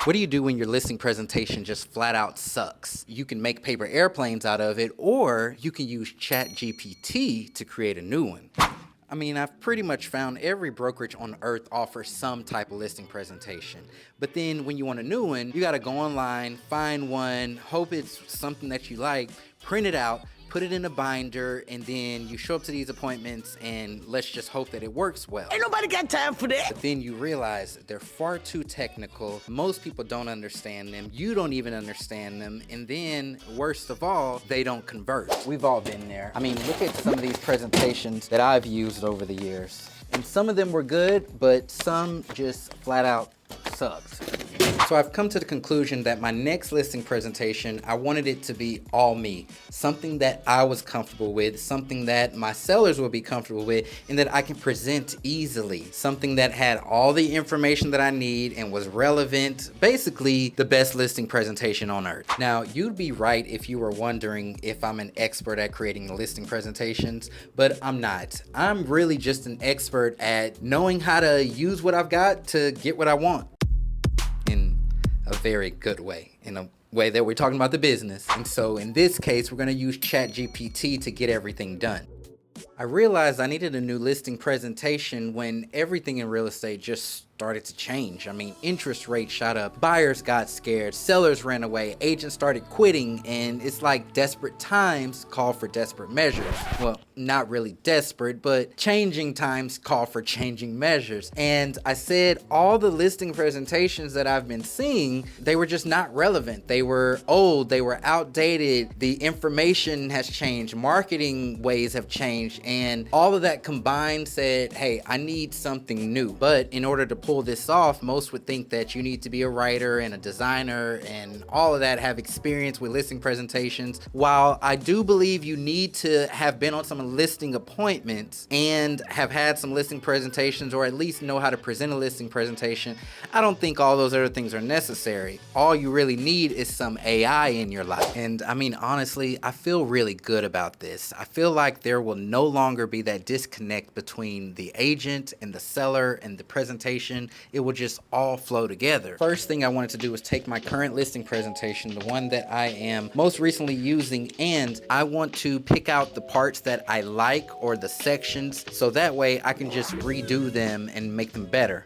What do you do when your listing presentation just flat out sucks? You can make paper airplanes out of it, or you can use Chat GPT to create a new one. I mean, I've pretty much found every brokerage on earth offers some type of listing presentation. But then when you want a new one, you gotta go online, find one, hope it's something that you like, print it out, put it in a binder, and then you show up to these appointments and let's just hope that it works well. Ain't nobody got time for that. But then you realize they're far too technical. Most people don't understand them. You don't even understand them. And then, worst of all, they don't convert. We've all been there. I mean, look at some of these presentations that I've used over the years. And some of them were good, but some just flat out sucked. So I've come to the conclusion that my next listing presentation, I wanted it to be all me. Something that I was comfortable with, something that my sellers will be comfortable with, and that I can present easily. Something that had all the information that I need and was relevant. Basically, the best listing presentation on earth. Now, you'd be right if you were wondering if I'm an expert at creating listing presentations, but I'm not. I'm really just an expert at knowing how to use what I've got to get what I want. In a very good way, in a way that we're talking about the business. And so in this case, we're gonna use Chat GPT to get everything done. I realized I needed a new listing presentation when everything in real estate just started to change. I mean, interest rates shot up, buyers got scared, sellers ran away, agents started quitting, and it's like desperate times call for desperate measures. Well, not really desperate, but changing times call for changing measures. And I said all the listing presentations that I've been seeing, they were just not relevant. They were old, they were outdated, the information has changed, marketing ways have changed, and all of that combined said, hey, I need something new. But in order to pull this off, most would think that you need to be a writer and a designer and all of that, have experience with listing presentations. While I do believe you need to have been on some listing appointments and have had some listing presentations, or at least know how to present a listing presentation, I don't think all those other things are necessary. All you really need is some AI in your life. And I mean, honestly, I feel really good about this. I feel like there will no longer be that disconnect between the agent and the seller and the presentation. It will just all flow together. First thing I wanted to do was take my current listing presentation, the one that I am most recently using, and I want to pick out the parts that I like or the sections, so that way I can just redo them and make them better.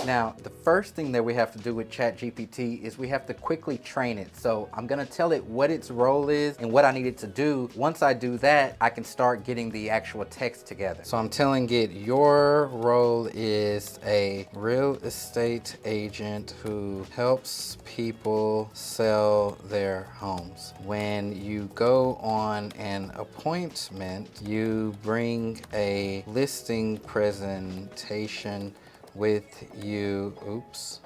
Now, the first thing that we have to do with ChatGPT is we have to quickly train it. So I'm gonna tell it what its role is and what I need it to do. Once I do that, I can start getting the actual text together. So I'm telling it, your role is a real estate agent who helps people sell their homes. When you go on an appointment, you bring a listing presentation with you, oops,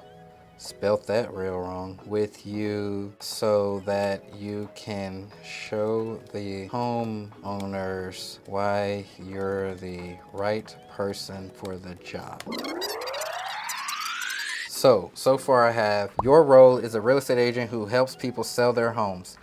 spelt that real wrong, with you so that you can show the homeowners why you're the right person for the job. So far I have, your role is a real estate agent who helps people sell their homes.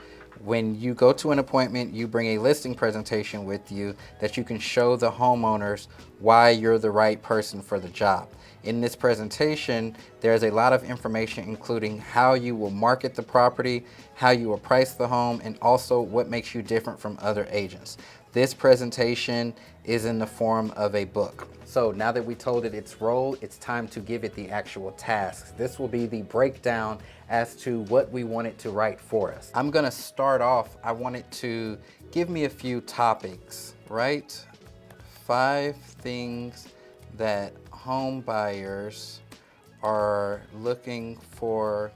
When you go to an appointment, you bring a listing presentation with you that you can show the homeowners why you're the right person for the job. In this presentation, there's a lot of information including how you will market the property, how you will price the home, and also what makes you different from other agents. This presentation is in the form of a book. So now that we told it its role, it's time to give it the actual tasks. This will be the breakdown as to what we want it to write for us. I'm gonna start off, I want it to give me a few topics, right? 5 things that home buyers are looking for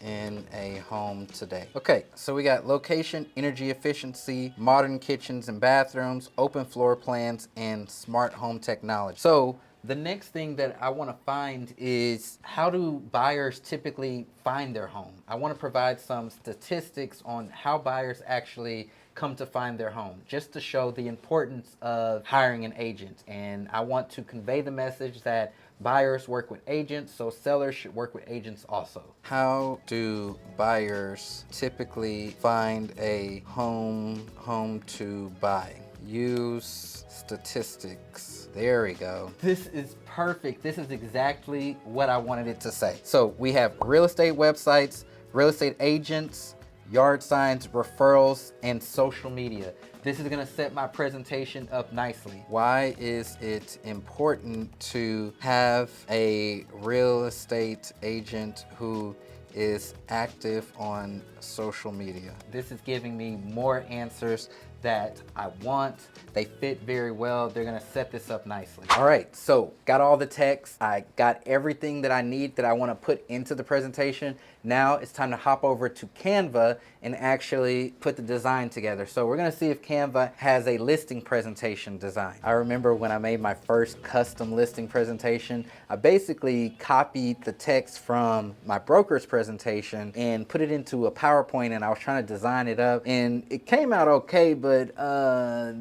in a home today. Okay, so we got location, energy efficiency, modern kitchens and bathrooms, open floor plans, and smart home technology. So the next thing that I want to find is, how do buyers typically find their home? I want to provide some statistics on how buyers actually come to find their home, just to show the importance of hiring an agent. And I want to convey the message that Buyers work with agents, so sellers should work with agents also. How do buyers typically find a home to buy? Use statistics. There we go. This is perfect. This is exactly what I wanted it to say. So we have real estate websites, real estate agents, yard signs, referrals, and social media. This is gonna set my presentation up nicely. Why is it important to have a real estate agent who is active on social media? This is giving me more answers that I want. They fit very well. They're gonna set this up nicely. All right, so got all the text. I got everything that I need that I wanna put into the presentation. Now it's time to hop over to Canva and actually put the design together. So we're gonna see if Canva has a listing presentation design. I remember when I made my first custom listing presentation, I basically copied the text from my broker's presentation and put it into a PowerPoint, and I was trying to design it up, and it came out okay, but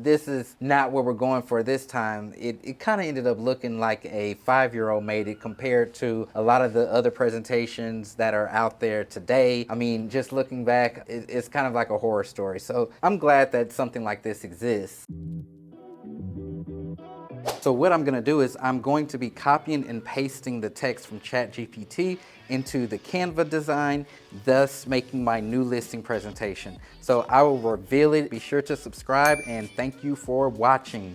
this is not what we're going for this time. It kind of ended up looking like a 5-year-old made it compared to a lot of the other presentations that are out there today. I mean, just looking back, it's kind of like a horror story. So I'm glad that something like this exists. So what I'm gonna do is I'm going to be copying and pasting the text from Chat GPT into the Canva design, thus making my new listing presentation. So I will reveal it. Be sure to subscribe, and thank you for watching.